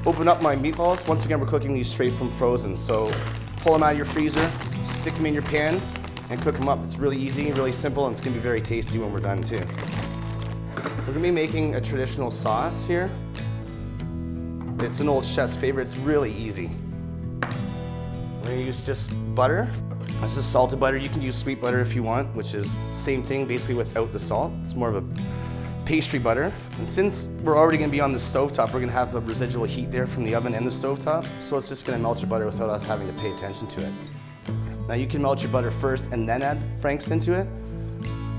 open up my meatballs. Once again, we're cooking these straight from frozen. So pull them out of your freezer, stick them in your pan, and cook them up. It's really easy, really simple, and it's gonna be very tasty when we're done too. We're gonna be making a traditional sauce here. It's an old chef's favorite. It's really easy. We're gonna use just butter. This is salted butter. You can use sweet butter if you want, which is same thing, basically without the salt. It's more of a pastry butter. And since we're already gonna be on the stovetop, we're gonna have the residual heat there from the oven and the stovetop. So it's just gonna melt your butter without us having to pay attention to it. Now you can melt your butter first and then add Franks into it.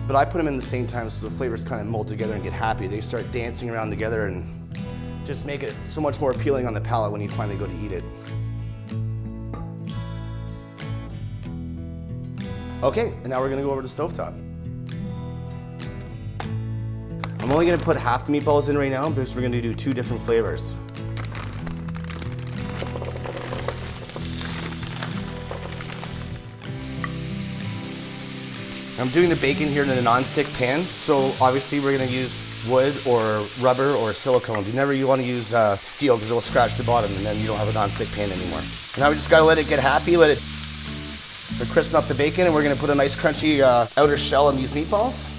But I put them in the same time so the flavors kind of mold together and get happy. They start dancing around together and just make it so much more appealing on the palate when you finally go to eat it. Okay, and now we're gonna go over to the stovetop. I'm only gonna put half the meatballs in right now because we're gonna do 2 different flavors. I'm doing the bacon here in a non-stick pan, so obviously we're gonna use wood or rubber or silicone. You wanna use steel because it will scratch the bottom and then you don't have a non-stick pan anymore. Now we just gotta let it get happy, we're crisping up the bacon, and we're gonna put a nice crunchy outer shell on these meatballs.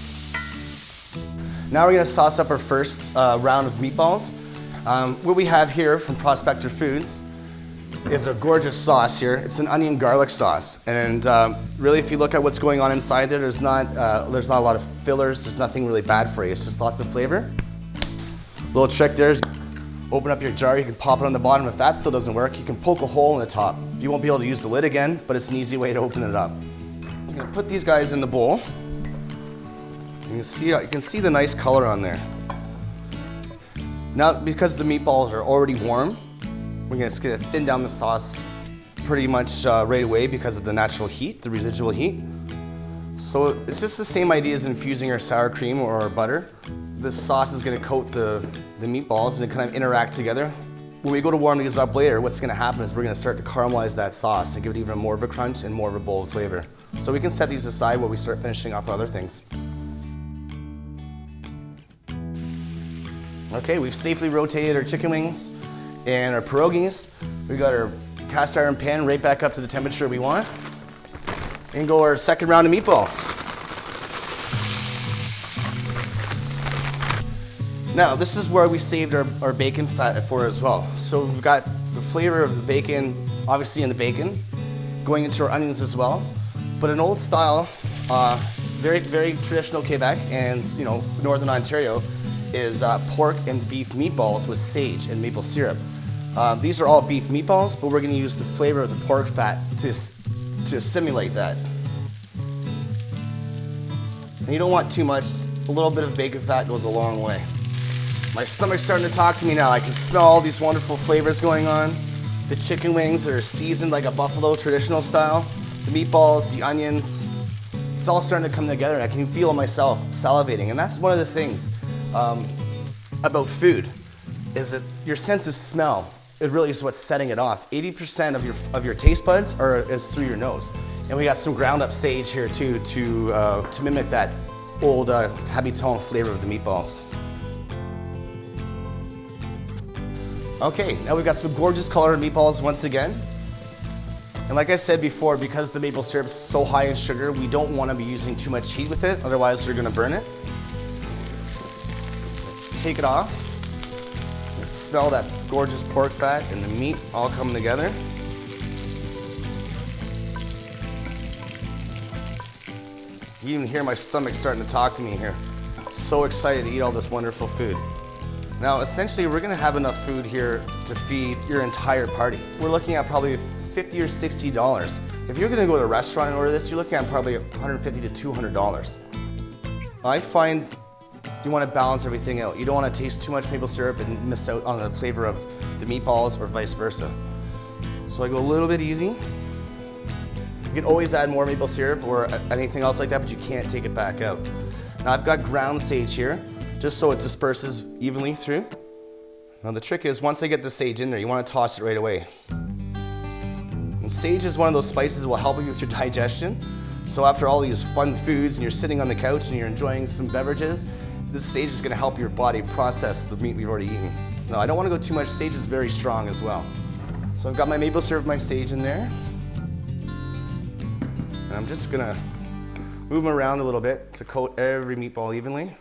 Now we're gonna sauce up our first round of meatballs. What we have here from Prospector Foods is a gorgeous sauce here. It's an onion garlic sauce, and really, if you look at what's going on inside there, there's not a lot of fillers. There's nothing really bad for you. It's just lots of flavor. Little trick there is open up your jar. You can pop it on the bottom. If that still doesn't work, you can poke a hole in the top. You won't be able to use the lid again, but it's an easy way to open it up. I'm gonna put these guys in the bowl. You can see the nice color on there. Now, because the meatballs are already warm, we're just gonna thin down the sauce pretty much right away because of the natural heat, the residual heat. So it's just the same idea as infusing our sour cream or our butter. This sauce is gonna coat the meatballs and kind of interact together. When we go to warm these up later, what's gonna happen is we're gonna start to caramelize that sauce and give it even more of a crunch and more of a bold flavor. So we can set these aside while we start finishing off other things. Okay, we've safely rotated our chicken wings and our pierogies. We got our cast iron pan right back up to the temperature we want. And go our second round of meatballs. Now, this is where we saved our bacon fat for as well. So we've got the flavor of the bacon, obviously in the bacon, going into our onions as well. But an old style, very, very traditional Quebec and Northern Ontario, is pork and beef meatballs with sage and maple syrup. These are all beef meatballs, but we're gonna use the flavor of the pork fat to simulate that. And you don't want too much. A little bit of bacon fat goes a long way. My stomach's starting to talk to me now. I can smell all these wonderful flavors going on. The chicken wings that are seasoned like a buffalo traditional style. The meatballs, the onions. It's all starting to come together, and I can feel myself salivating. And that's one of the things about food, is that your sense of smell, it really is what's setting it off. 80% of your taste buds is through your nose. And we got some ground up sage here too to mimic that old habitant flavor of the meatballs. Okay, now we've got some gorgeous colored meatballs once again. And like I said before, because the maple syrup is so high in sugar, we don't want to be using too much heat with it, otherwise we're going to burn it. Take it off. And smell that gorgeous pork fat and the meat all coming together. You even hear my stomach starting to talk to me here. So excited to eat all this wonderful food. Now, essentially, we're gonna have enough food here to feed your entire party. We're looking at probably $50 or $60. If you're gonna go to a restaurant and order this, you're looking at probably $150 to $200. I find you wanna balance everything out. You don't wanna taste too much maple syrup and miss out on the flavor of the meatballs or vice versa. So I go a little bit easy. You can always add more maple syrup or anything else like that, but you can't take it back out. Now I've got ground sage here, just so it disperses evenly through. Now the trick is, once I get the sage in there, you want to toss it right away. And sage is one of those spices that will help you with your digestion. So after all these fun foods and you're sitting on the couch and you're enjoying some beverages, this sage is going to help your body process the meat we've already eaten. No, I don't want to go too much. Sage is very strong as well. So I've got my maple syrup, my sage in there. And I'm just gonna move them around a little bit to coat every meatball evenly.